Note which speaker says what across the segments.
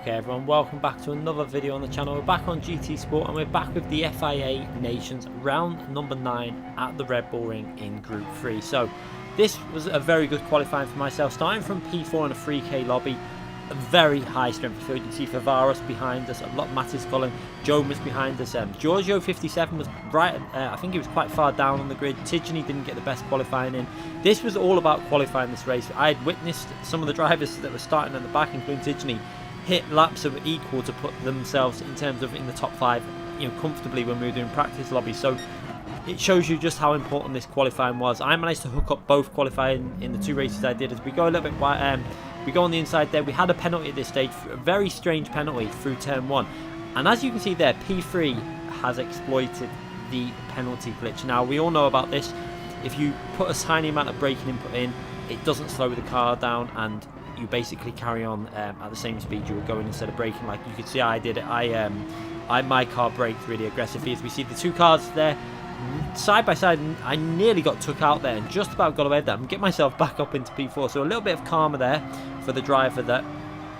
Speaker 1: Okay everyone, welcome back to another video on the channel. We're back on GT Sport and we're back with the FIA Nations round number 9 at the Redbull Ring in Group 3. So this was a very good qualifying for myself, starting from P4 in a 3K lobby. A very high strength of field. You can see Favaris behind us, a lot of Mattis Cullen, Joan was behind us, Giorgio 57 was right, I think he was quite far down on the grid. TGT didn't get the best qualifying in. This was all about qualifying this race. I had witnessed some of the drivers that were starting at the back, including TGT, hit laps that were equal to put themselves in terms of in the top 5, you know, comfortably when we were doing practice lobby. So it shows you just how important this qualifying was. I managed to hook up both qualifying in the 2 races I did. As we go a little bit wide, we go on the inside there. We had a penalty at this stage, a very strange penalty through turn 1. And as you can see there, P3 has exploited the penalty glitch. Now, we all know about this. If you put a tiny amount of braking input in, it doesn't slow the car down and you basically carry on at the same speed you were going instead of braking. Like you could see I did it. My car braked really aggressively. As we see the 2 cars there, side by side, I nearly got took out there and just about got away with that and get myself back up into P4. So a little bit of karma there for the driver that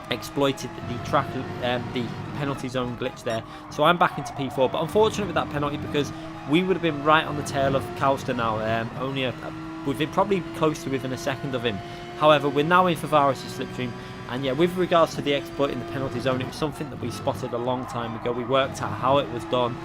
Speaker 1: exploited the track, the penalty zone glitch there. So I'm back into P4, but unfortunate with that penalty because we would have been right on the tail of Calster now. We've been probably close to within a second of him. However, we're now in Favaris' slipstream. And yeah, with regards to the exploit in the penalty zone, it was something that we spotted a long time ago. We worked out how it was done.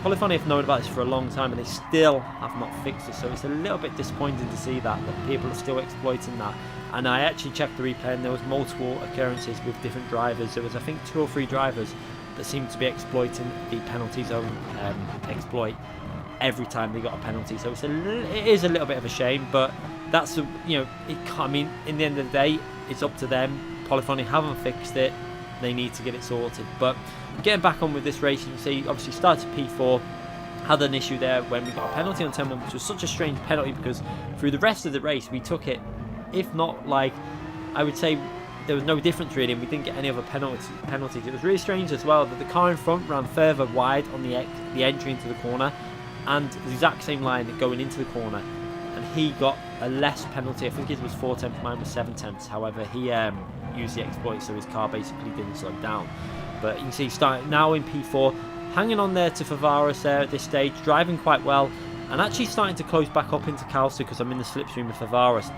Speaker 1: Polyphony have known about this for a long time and they still have not fixed it, so it's a little bit disappointing to see that people are still exploiting that. And I actually checked the replay and there was multiple occurrences with different drivers. There was I think 2 or 3 drivers that seemed to be exploiting the penalty zone exploit every time they got a penalty, so it is a little bit of a shame, but that's I mean, in the end of the day, it's up to them. Polyphony haven't fixed it, they need to get it sorted. But getting back on with this race, you can see obviously started P4, had an issue there when we got a penalty on turn 1, which was such a strange penalty because through the rest of the race we took it, if not like, I would say there was no difference really, and we didn't get any other penalties. It was really strange as well that the car in front ran further wide on the entry into the corner and the exact same line going into the corner, and he got a less penalty. I think his was 4 tenths, mine was 7 tenths. However, he used the exploit, so his car basically didn't slow down. But you can see starting now in P4, hanging on there to Favaris there at this stage, driving quite well, and actually starting to close back up into Calster because I'm in the slipstream with Favaris.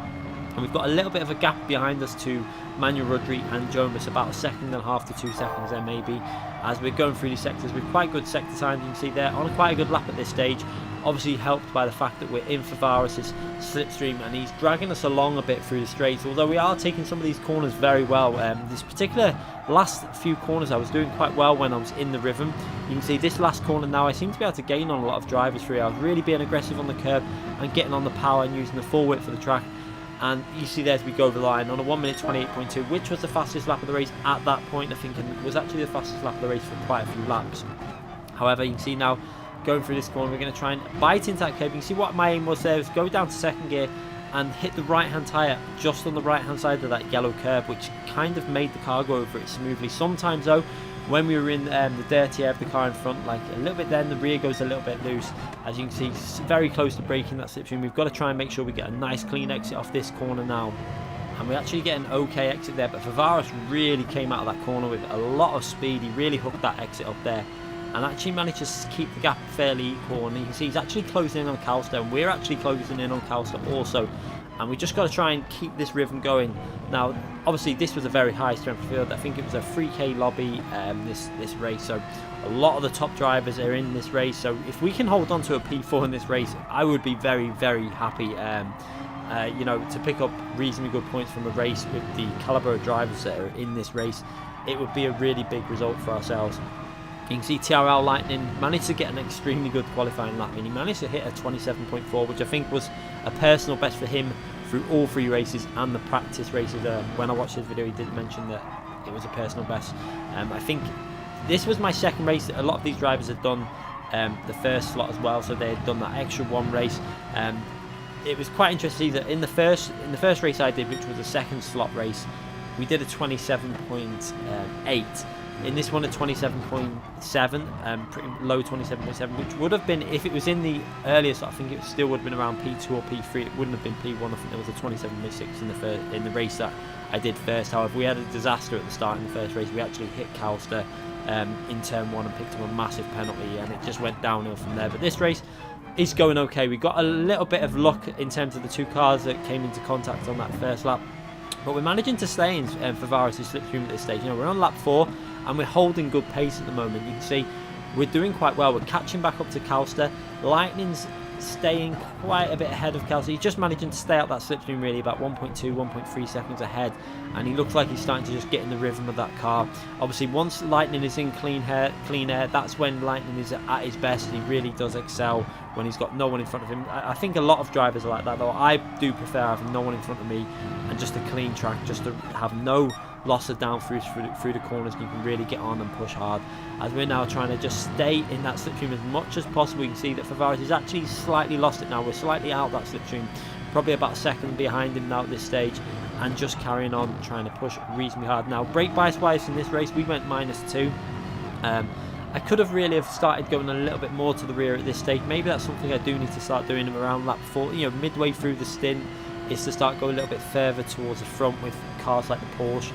Speaker 1: And we've got a little bit of a gap behind us to Manuel Rodri and Jonas, about 1.5 seconds to 2 seconds there maybe, as we're going through these sectors with quite good sector times. You can see there on quite a good lap at this stage, obviously helped by the fact that we're in Favaris' slipstream and he's dragging us along a bit through the straights, although we are taking some of these corners very well. This particular last few corners I was doing quite well when I was in the rhythm. You can see this last corner now I seem to be able to gain on a lot of drivers through. I was really being aggressive on the curb and getting on the power and using the full width of the track. And you see there as we go over the line on a 1:28.2, which was the fastest lap of the race at that point, I think, and it was actually the fastest lap of the race for quite a few laps. However, you can see now going through this corner, we're going to try and bite into that curb. You can see what my aim was there was go down to 2nd gear and hit the right hand tyre just on the right hand side of that yellow curb, which kind of made the car go over it smoothly. Sometimes though, when we were in the dirty air of the car in front, like a little bit then, the rear goes a little bit loose. As you can see, very close to breaking that slipstream. We've got to try and make sure we get a nice clean exit off this corner now. And we actually get an okay exit there, but Favaris really came out of that corner with a lot of speed. He really hooked that exit up there and actually managed to keep the gap fairly equal. And you can see he's actually closing in on Calster, and we're actually closing in on Calster also. And we just got to try and keep this rhythm going. Now, obviously, this was a very high strength field. I think it was a 3K lobby this race. So a lot of the top drivers are in this race. So if we can hold on to a P4 in this race, I would be very, very happy. To pick up reasonably good points from a race with the caliber of drivers that are in this race, it would be a really big result for ourselves. You can see TRL Lightning managed to get an extremely good qualifying lap, and he managed to hit a 27.4, which I think was a personal best for him through all 3 races and the practice races. When I watched his video, he did mention that it was a personal best. I think this was my 2nd race. A lot of these drivers had done the 1st slot as well, so they had done that extra 1 race. It was quite interesting that in the first race I did, which was a 2nd slot race, we did a 27.8. in this one at 27.7, pretty low 27.7, which would have been, if it was in the earliest, I think it still would have been around P2 or P3. It wouldn't have been P1. I think there was a 27.6 in the race that I did first. However, we had a disaster at the start in the first race. We actually hit Calster in turn 1 and picked up a massive penalty, and it just went downhill from there. But this race is going okay. We got a little bit of luck in terms of the two cars that came into contact on that first lap, but we're managing to stay in Favaris' slipstream at this stage. You know, we're on lap 4 and we're holding good pace at the moment. You can see we're doing quite well. We're catching back up to Calster. Lightning's staying quite a bit ahead of Calster. He's just managing to stay out that slipstream really about 1.2, 1.3 seconds ahead, and he looks like he's starting to just get in the rhythm of that car. Obviously, once Lightning is in clean air, that's when Lightning is at his best. He really does excel when he's got no one in front of him. I think a lot of drivers are like that, though. I do prefer having no one in front of me and just a clean track, just to have no loss of down through the corners, and you can really get on and push hard. As we're now trying to just stay in that slipstream as much as possible, you can see that Favaris is actually slightly lost it now. We're slightly out that slipstream, probably about a second behind him now at this stage, and just carrying on trying to push reasonably hard. Now, brake bias wise in this race, we went -2. I could have really started going a little bit more to the rear at this stage. Maybe that's something I do need to start doing around lap 4, you know, midway through the stint, is to start going a little bit further towards the front with cars like the Porsche.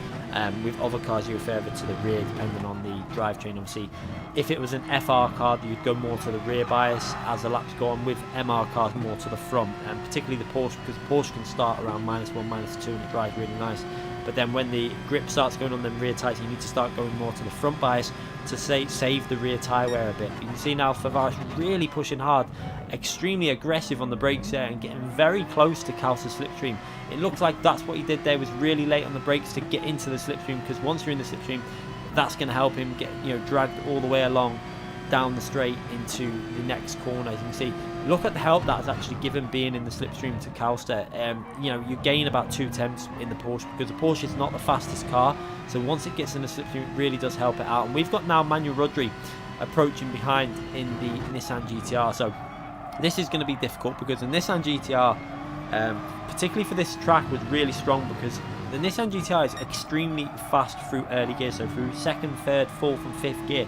Speaker 1: With other cars, you go further to the rear depending on the drivetrain. Obviously, if it was an FR car, you'd go more to the rear bias as the laps go on. With MR cars, more to the front, and particularly the Porsche, because the Porsche can start around -1, -2, and it drives really nice. But then when the grip starts going on them rear tyres, you need to start going more to the front bias to save the rear tyre wear a bit. You can see now Favaris really pushing hard, extremely aggressive on the brakes there, and getting very close to Calster's slipstream. It looks like that's what he did there, was really late on the brakes to get into the slipstream, because once you're in the slipstream, that's going to help him get, you know, dragged all the way along down the straight into the next corner. As you can see, look at the help that has actually given being in the slipstream to Calster. You know, you gain about 2 tenths in the Porsche, because the Porsche is not the fastest car, so once it gets in the slipstream, it really does help it out. And we've got now Manuel Rodri approaching behind in the Nissan GTR, so this is going to be difficult, because the Nissan GTR, particularly for this track, was really strong, because the Nissan GTR is extremely fast through early gear, so through 2nd, 3rd, 4th and 5th gear.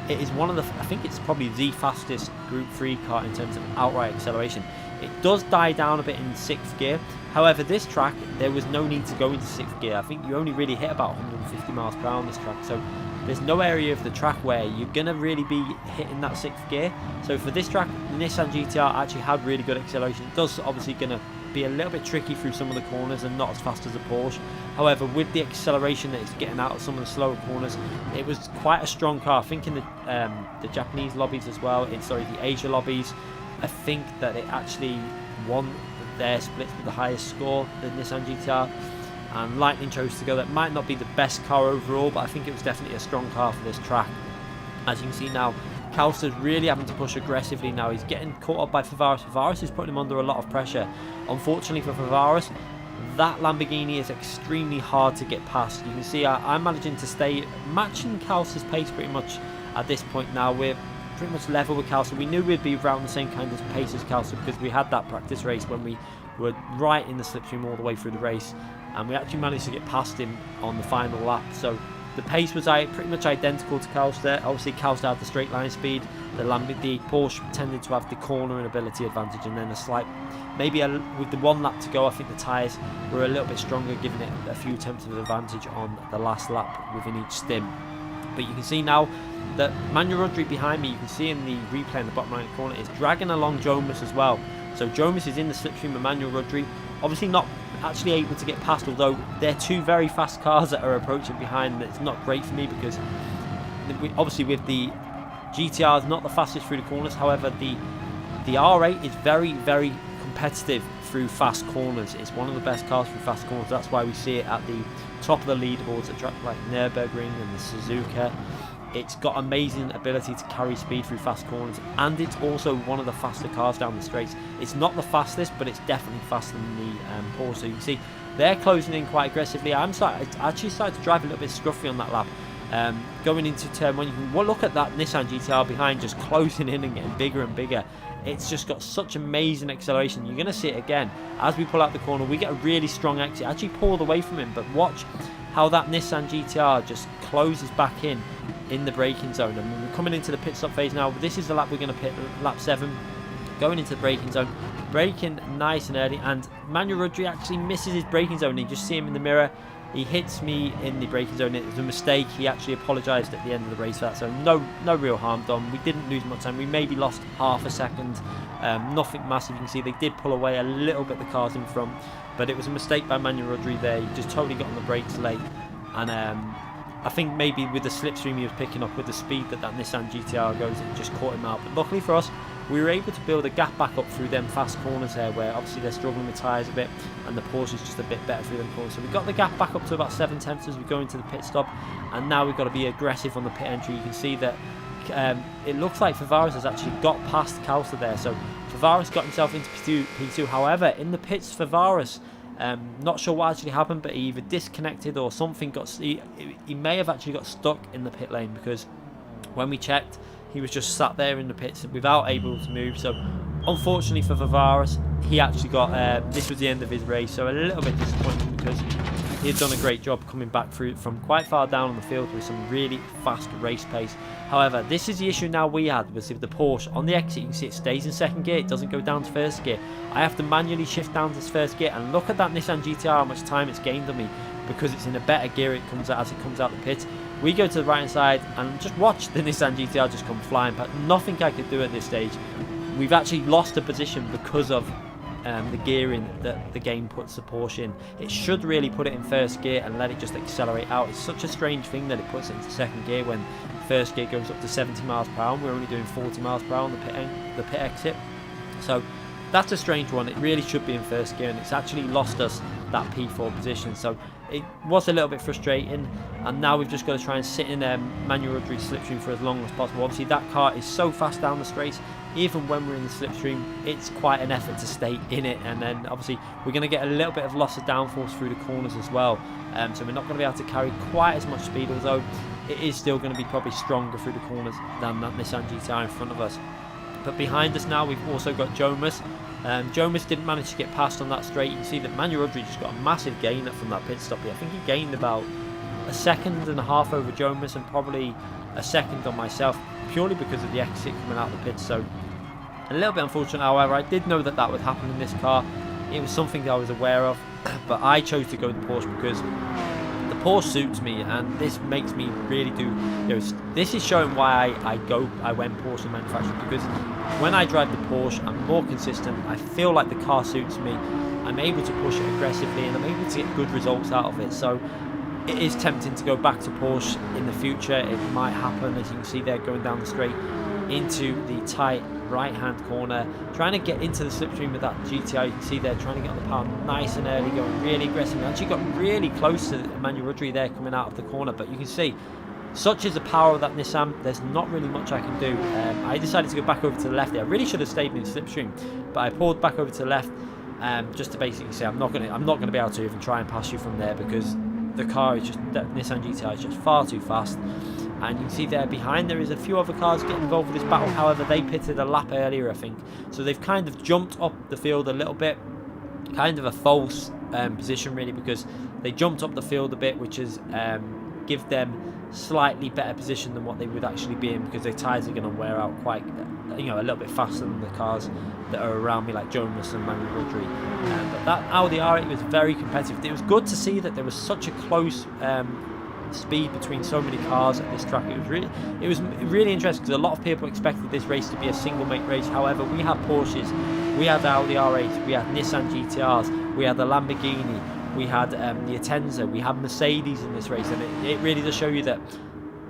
Speaker 1: It is one of the, I think it's probably the fastest Group 3 car in terms of outright acceleration. It does die down a bit in 6th gear. However, this track, there was no need to go into 6th gear. I think you only really hit about 150 miles per hour on this track, so there's no area of the track where you're going to really be hitting that 6th gear. So for this track, the Nissan GTR actually had really good acceleration. It does obviously going to be a little bit tricky through some of the corners and not as fast as a Porsche. However, with the acceleration that it's getting out of some of the slower corners, it was quite a strong car. I think in the Japanese lobbies as well, the Asia lobbies, I think that it actually won their splits with the highest score, the Nissan GTR, and Lightning chose to go. That might not be the best car overall, but I think it was definitely a strong car for this track. As you can see now, Calster's really having to push aggressively now. He's getting caught up by Favaris. Favaris is putting him under a lot of pressure. Unfortunately for Favaris, that Lamborghini is extremely hard to get past. You can see I'm managing to stay matching Calster's pace pretty much at this point now. We're pretty much level with Calster. We knew we'd be around the same kind of pace as Calster, because we had that practice race when we were right in the slipstream all the way through the race, and we actually managed to get past him on the final lap. So the pace was pretty much identical to Calster. Obviously, Calster had the straight line speed. The Porsche tended to have the corner and ability advantage, and then a slight, with the 1 lap to go, I think the tyres were a little bit stronger, giving it a few tenths of advantage on the last lap within each stint. But you can see now that Manuel Rodri behind me, you can see in the replay in the bottom right corner, is dragging along Jonas as well. So Jonas is in the slipstream of Manuel Rodri, obviously not actually able to get past, although they're 2 very fast cars that are approaching behind. It's not great for me, because obviously with the GTR is not the fastest through the corners. However, the R8 is very, very competitive through fast corners. It's one of the best cars through fast corners. That's why we see it at the top of the leaderboards at track like Nürburgring and the Suzuka. It's got amazing ability to carry speed through fast corners, and it's also one of the faster cars down the straights. It's not the fastest, but it's definitely faster than the Porsche. So you can see they're closing in quite aggressively. I actually started to drive a little bit scruffy on that lap. Going into turn 1, you can look at that Nissan GTR behind just closing in and getting bigger and bigger. It's just got such amazing acceleration. You're going to see it again as we pull out the corner. We get a really strong exit. Actually pulled away from him, but watch how that Nissan GTR just closes back in the braking zone. And we're coming into the pit stop phase now. This is the lap we're going to pit, lap 7, going into the braking zone, braking nice and early, and Manuel Rudry actually misses his braking zone. You just see him in the mirror. He hits me in the braking zone. It was a mistake. He actually apologised at the end of the race for that, so no real harm done. We didn't lose much time. We maybe lost half a second. Nothing massive. You can see they did pull away a little bit, the cars in front, but it was a mistake by Manuel Rudry there. He just totally got on the brakes late, and I think maybe with the slipstream he was picking up, with the speed that Nissan GTR goes, it just caught him out. But luckily for us, we were able to build a gap back up through them fast corners there, where obviously they're struggling with tyres a bit, and the Porsche is just a bit better through them corners. So we got the gap back up to about 7/10 as we go into the pit stop, and now we've got to be aggressive on the pit entry. You can see that it looks like Favaris has actually got past Kausa there, so Favaris got himself into P2. However, in the pits, Favaris, not sure what actually happened, but he either disconnected or something he may have actually got stuck in the pit lane, because when we checked, he was just sat there in the pits without able to move. So unfortunately for Favaris, he actually got this was the end of his race, so a little bit disappointing, because he had done a great job coming back through from quite far down on the field with some really fast race pace. However, this is the issue now we had, was with the Porsche. On the exit, you can see it stays in second gear, it doesn't go down to first gear. I have to manually shift down to first gear, and look at that Nissan GTR, how much time it's gained on me, because it's in a better gear as it comes out the pit. We go to the right hand side and just watch the Nissan GTR just come flying, but nothing I could do at this stage. We've actually lost a position because of the gearing that the game puts the Porsche in. It should really put it in first gear and let it just accelerate out. It's such a strange thing that it puts it into second gear when first gear goes up to 70 miles per hour and we're only doing 40 miles per hour on the pit exit. So that's a strange one. It really should be in first gear, and it's actually lost us that P4 position. So it was a little bit frustrating, and now we've just got to try and sit in Manuel Rudry's slipstream for as long as possible. Obviously that car is so fast down the straight, even when we're in the slipstream, it's quite an effort to stay in it. And then obviously we're going to get a little bit of loss of downforce through the corners as well, so we're not going to be able to carry quite as much speed, although it is still going to be probably stronger through the corners than that Nissan GTR in front of us. But behind us now, we've also got Jomas. Jomas didn't manage to get past on that straight. You can see that Manuel Rudry just got a massive gain from that pit stop here. I think he gained about a second and a half over Jomas, and probably a second on myself, purely because of the exit coming out of the pit. So a little bit unfortunate. However, I did know that that would happen in this car. It was something that I was aware of, but I chose to go with the Porsche because the Porsche suits me, and this makes me really do, you know, this is showing why I went Porsche manufacturer, because when I drive the Porsche, I'm more consistent. I feel like the car suits me. I'm able to push it aggressively, and I'm able to get good results out of it. So it is tempting to go back to Porsche in the future. It might happen, as you can see there, going down the straight into the tight right hand corner, trying to get into the slipstream with that GTR. You can see there, trying to get on the power nice and early, going really aggressive. Actually got really close to Manuel Rudry there coming out of the corner, but you can see, such is the power of that Nissan, there's not really much I can do. I decided to go back over to the left there. I really should have stayed in the slipstream, but I pulled back over to the left, just to basically say I'm not going to be able to even try and pass you from there, because the car is just, that Nissan GTR is just far too fast. And you can see there behind there is a few other cars getting involved with this battle. However, they pitted a lap earlier, I think, so they've kind of jumped up the field a little bit. Kind of a false position really, because they jumped up the field a bit, which is give them slightly better position than what they would actually be in, because their tyres are going to wear out quite, you know, a little bit faster than the cars that are around me, like Jonas and Manuel Rudry. But that Audi R8 was very competitive. It was good to see that there was such a close speed between so many cars at this track. It was really interesting, because a lot of people expected this race to be a single make race. However, we had Porsches, we had the Audi R8, we had Nissan GTRs, we had the Lamborghini, we had the Atenza, we had Mercedes in this race, and it really does show you that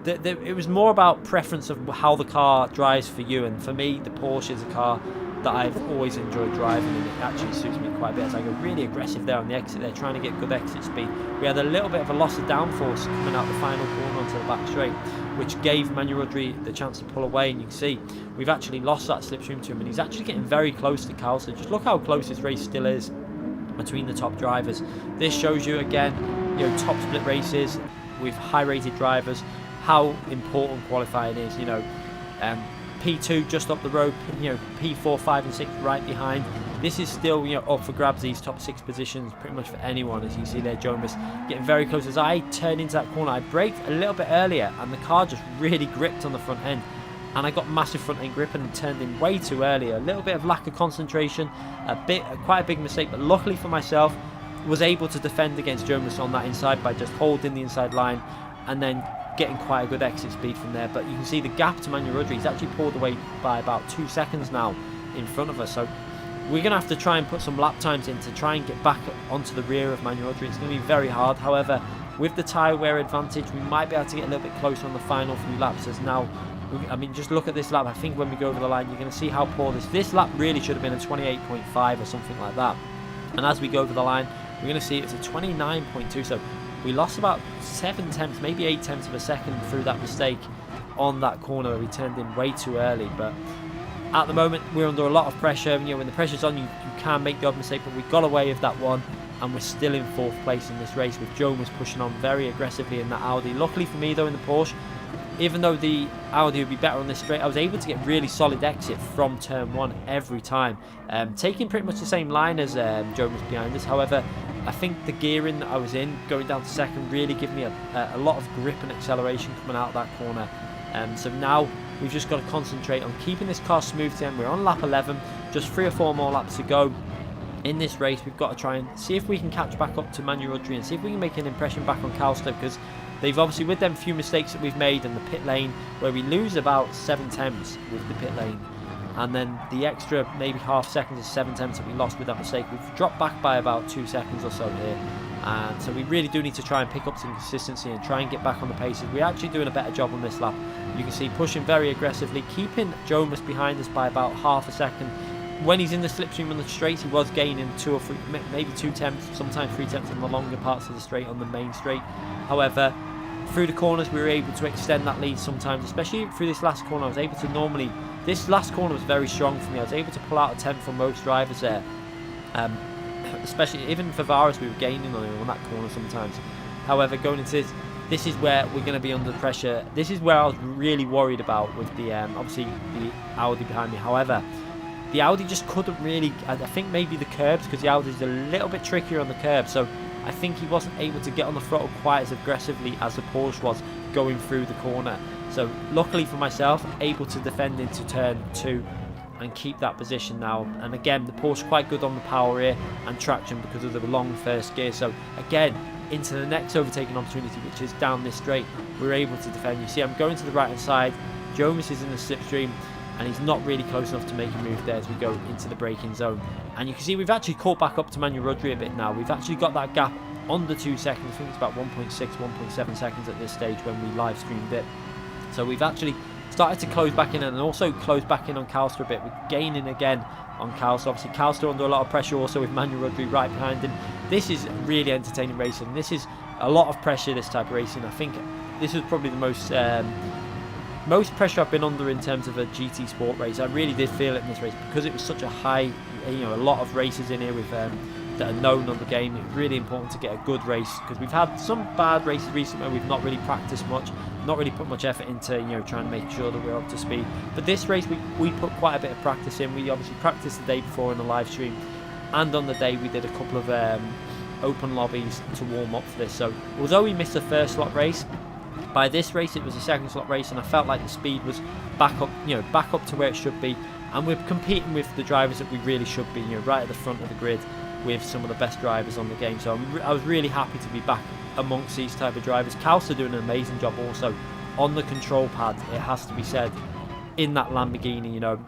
Speaker 1: it was more about preference of how the car drives for you. And for me, the Porsche is a car that I've always enjoyed driving, and it actually suits me quite a bit, as I go really aggressive there on the exit there, trying to get good exit speed. We had a little bit of a loss of downforce coming out the final corner onto the back straight, which gave Manuel Rudry the chance to pull away, and you can see we've actually lost that slipstream to him, and he's actually getting very close to Cal. So just look how close this race still is between the top drivers. This shows you again, you know, top split races with high rated drivers, how important qualifying is. You know, P2 just up the road, you know, P4, 5 and 6 right behind. this is still, you know, up for grabs, these top 6 positions, pretty much for anyone. As you can see there, Jonas getting very close. As I turned into that corner, I braked a little bit earlier, and the car just really gripped on the front end. And I got massive front end grip and turned in way too early. A little bit of lack of concentration, quite a big mistake, but luckily for myself, was able to defend against Jonas on that inside by just holding the inside line and then getting quite a good exit speed from there. But you can see the gap to Manuel Rodri, he's actually pulled away by about 2 seconds now in front of us. So we're going to have to try and put some lap times in to try and get back onto the rear of Manuel Rodri. It's going to be very hard. However, with the tyre wear advantage, we might be able to get a little bit closer on the final few laps. As now, I mean, just look at this lap. I think when we go over the line, you're going to see how poor this lap really should have been a 28.5 or something like that. And as we go over the line, we're going to see it's a 29.2. So we lost about 7 tenths, maybe 8 tenths of a second through that mistake on that corner where we turned in way too early. But at the moment, we're under a lot of pressure. You know, when the pressure's on, you can make the odd mistake, but we got away with that one, and we're still in 4th place in this race, with Jonas pushing on very aggressively in that Audi. Luckily for me, though, in the Porsche, even though the Audi would be better on this straight, I was able to get really solid exit from turn 1 every time, taking pretty much the same line as Jonas behind us. However, I think the gearing that I was in, going down to 2nd, really gave me a lot of grip and acceleration coming out of that corner. So now we've just got to concentrate on keeping this car smooth to end. We're on lap 11, just 3 or 4 more laps to go in this race. We've got to try and see if we can catch back up to Manuel Rodri and see if we can make an impression back on Calster, because they've obviously, with them few mistakes that we've made in the pit lane, where we lose about 7 tenths with the pit lane, and then the extra maybe half seconds is 7 tenths that we lost with that mistake, we've dropped back by about 2 seconds or so here. And so we really do need to try and pick up some consistency and try and get back on the paces. We're actually doing a better job on this lap. You can see pushing very aggressively, keeping Jonas behind us by about half a second. When he's in the slipstream on the straights, he was gaining 2 or 3, maybe 2 tenths, sometimes 3 tenths on the longer parts of the straight on the main straight. However, through the corners, we were able to extend that lead sometimes, especially through this last corner. I was able to this last corner was very strong for me. I was able to pull out a tenth from most drivers there. Especially, even for Varas, we were gaining on him on that corner sometimes. However, going into this is where we're going to be under pressure. This is where I was really worried about with the, obviously, the Audi behind me. However, the Audi just couldn't really, I think maybe the curbs, because the Audi is a little bit trickier on the curb, so I think he wasn't able to get on the throttle quite as aggressively as the Porsche was going through the corner. So luckily for myself, able to defend into turn 2 and keep that position now. And again, the Porsche quite good on the power here and traction because of the long first gear. So again, into the next overtaking opportunity, which is down this straight, we're able to defend. You see, I'm going to the right hand side. Jonas is in the slipstream, and he's not really close enough to make a move there as we go into the braking zone. And you can see we've actually caught back up to Manuel Rodri a bit now. We've actually got that gap under 2 seconds. I think it's about 1.6, 1.7 seconds at this stage when we live streamed it. So we've actually started to close back in, and also close back in on Calster a bit. We're gaining again on Calster. Obviously, Calster under a lot of pressure also with Manuel Rodri right behind him. This is really entertaining racing. This is a lot of pressure, this type of racing. I think this was probably the most pressure I've been under in terms of a GT Sport race. I really did feel it in this race because it was such a high, you know, a lot of races in here with that are known on the game. It's really important to get a good race, because we've had some bad races recently where we've not really practiced much, not really put much effort into, you know, trying to make sure that we're up to speed. But this race we put quite a bit of practice in. We obviously practiced the day before in the live stream, and on the day we did a couple of open lobbies to warm up for this. So although we missed the first slot race, by this race it was a second slot race, and I felt like the speed was back up, you know, back up to where it should be, and we're competing with the drivers that we really should be, you know, right at the front of the grid with some of the best drivers on the game. So I was really happy to be back amongst these type of drivers. Calster doing an amazing job also on the control pad, it has to be said, in that Lamborghini. You know,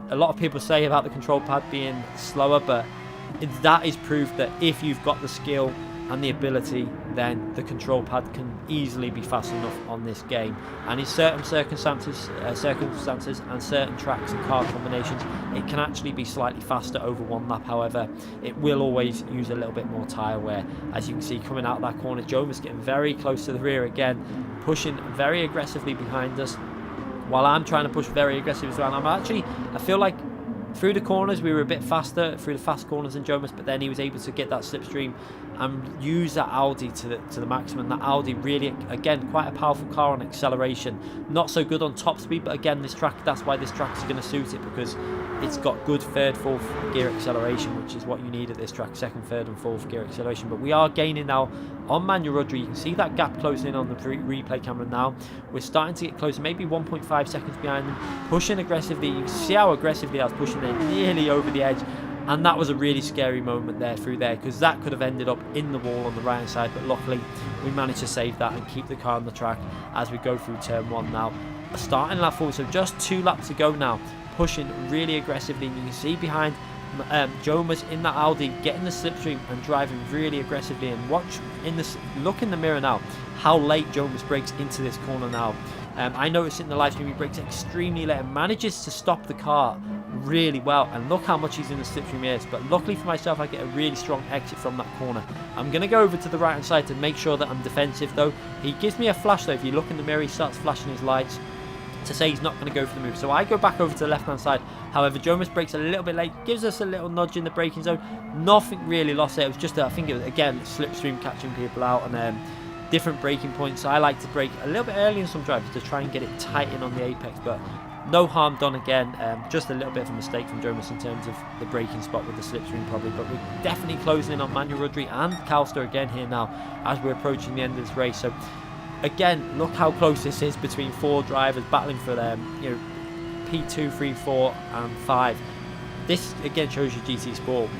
Speaker 1: a lot of people say about the control pad being slower, but that is proof that if you've got the skill and the ability, then the control pad can easily be fast enough on this game. And in certain circumstances and certain tracks and car combinations, it can actually be slightly faster over one lap. However, it will always use a little bit more tyre wear. As you can see, coming out of that corner, Jonas getting very close to the rear again, pushing very aggressively behind us, while I'm trying to push very aggressively as well. I feel like Through the corners, we were a bit faster through the fast corners than Jonas, but then he was able to get that slipstream and use that Audi to the maximum. That Audi really, again, quite a powerful car on acceleration. Not so good on top speed, but again, this track, that's why this track is going to suit it, because it's got good third, fourth gear acceleration, which is what you need at this track, second, third and fourth gear acceleration. But we are gaining now on Manuel Rodri. You can see that gap closing in on the replay camera now. We're starting to get closer, maybe 1.5 seconds behind them, pushing aggressively. You can see how aggressively I was pushing there, nearly over the edge. And that was a really scary moment there through there, because that could have ended up in the wall on the right hand side, but luckily we managed to save that and keep the car on the track as we go through turn 1 now. Starting lap 4, so just 2 laps to go now, pushing really aggressively, and you can see behind Jomas in that Audi getting the slipstream and driving really aggressively. And look in the mirror now how late Jomas brakes into this corner now. I noticed in the live stream he brakes extremely late and manages to stop the car really well, and look how much he's in the slipstream is. But luckily for myself, I get a really strong exit from that corner. I'm going to go over to the right hand side to make sure that I'm defensive though. He gives me a flash though. If you look in the mirror, he starts flashing his lights to say he's not going to go for the move, so I go back over to the left hand side. However, Jonas brakes a little bit late, gives us a little nudge in the braking zone. Nothing really lost there. It was just I think it was again slipstream catching people out, and different braking points. So I like to brake a little bit early in some drivers to try and get it tight in on the apex, but no harm done again. Just a little bit of a mistake from Jonas in terms of the braking spot with the slipstream probably, but we're definitely closing in on Manuel Rodri and Calster again here now as we're approaching the end of this race. So again, look how close this is between 4 drivers battling for them, P2, 3, 4 and 5. This again shows you GT Sport.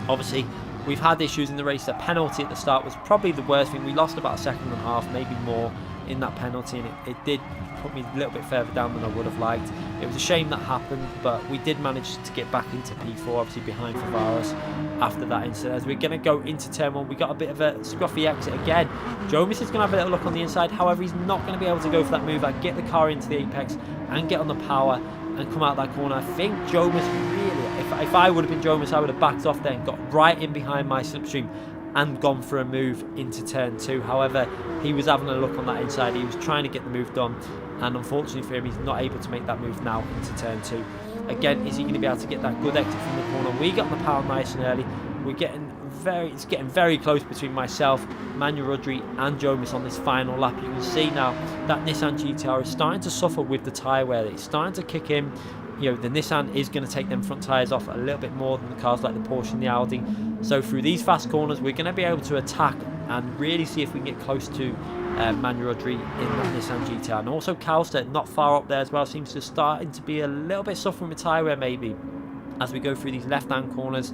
Speaker 1: Obviously we've had issues in the race. The penalty at the start was probably the worst thing. We lost about a second and a half, maybe more, in that penalty, and it did put me a little bit further down than I would have liked. It was a shame that happened, but we did manage to get back into P4, obviously behind Favaris after that incident. As we're going to go into turn 1, we got a bit of a scruffy exit again. Jonas is going to have a little look on the inside, however he's not going to be able to go for that move. I get the car into the apex and get on the power and come out that corner. I think Jonas really, if I would have been Jonas, I would have backed off there and got right in behind my slipstream and gone for a move into turn 2. However, he was having a look on that inside. He was trying to get the move done, and unfortunately for him, he's not able to make that move now into turn 2. Again, is he going to be able to get that good exit from the corner? We got on the power nice and early. It's getting very close between myself, Manuel Rodri and Jonas on this final lap. You can see now that Nissan GTR is starting to suffer with the tyre wear. It's starting to kick in. The Nissan is going to take them front tyres off a little bit more than the cars like the Porsche and the Audi. So through these fast corners, we're going to be able to attack and really see if we can get close to Manuel Rodri in that Nissan GTR. And also Calster, not far up there as well, seems to starting to be a little bit suffering with tyre wear maybe as we go through these left-hand corners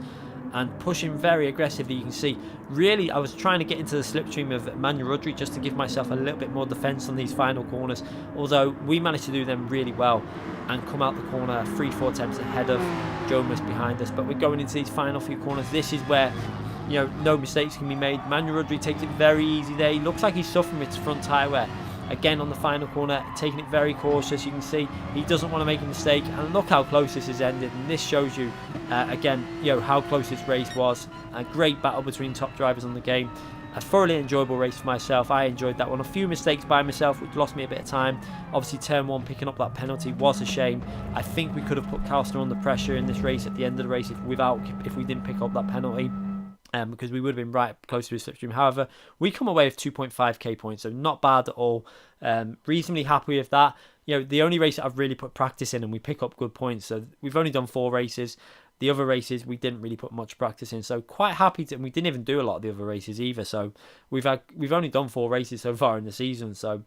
Speaker 1: and pushing very aggressively. You can see really I was trying to get into the slipstream of Manuel Rodri just to give myself a little bit more defence on these final corners, although we managed to do them really well and come out the corner 3-4 attempts ahead of Jonas behind us. But we're going into these final few corners. This is where no mistakes can be made. Manuel Rodri takes it very easy there. He looks like he's suffering with his front tyre wear. Again on the final corner, taking it very cautious. You can see he doesn't want to make a mistake, and look how close this has ended. And this shows you again how close this race was. A great battle between top drivers on the game. A thoroughly enjoyable race for myself. I enjoyed that one. A few mistakes by myself which lost me a bit of time. Obviously turn 1 picking up that penalty was a shame. I think we could have put Calster under pressure in this race at the end of the race if we didn't pick up that penalty. Because we would have been right close to his slipstream. However, we come away with 2.5k points, so not bad at all. Reasonably happy with that. The only race that I've really put practice in and we pick up good points. So we've only done 4 races. The other races we didn't really put much practice in, so quite happy and we didn't even do a lot of the other races either. So we've only done 4 races so far in the season. So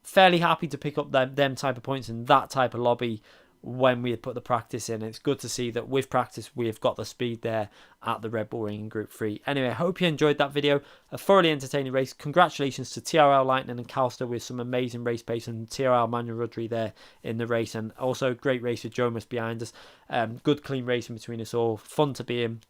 Speaker 1: fairly happy to pick up them type of points in that type of lobby when we had put the practice in. It's good to see that with practice we have got the speed there at the Redbull Ring in Group 3. Anyway, I hope you enjoyed that video. A thoroughly entertaining race. Congratulations to TRL Lightning and Calster with some amazing race pace, and TRL Manuel Rodri there in the race, and also great race with Jonas behind us. Good clean racing between us all. Fun to be in.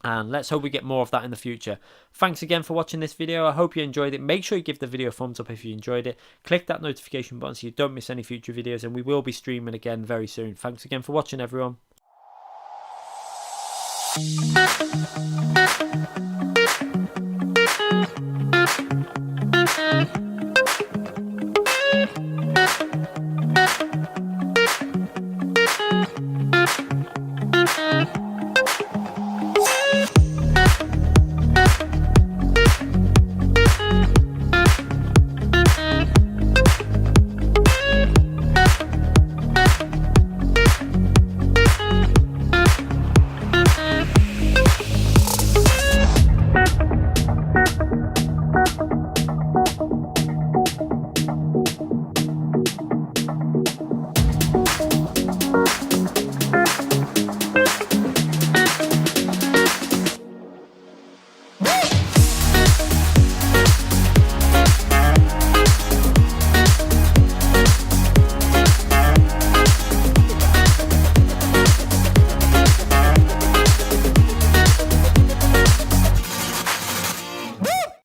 Speaker 1: And let's hope we get more of that in the future. Thanks again for watching this video. I hope you enjoyed it. Make sure you give the video a thumbs up if you enjoyed it. Click that notification button so you don't miss any future videos, and we will be streaming again very soon. Thanks again for watching, everyone.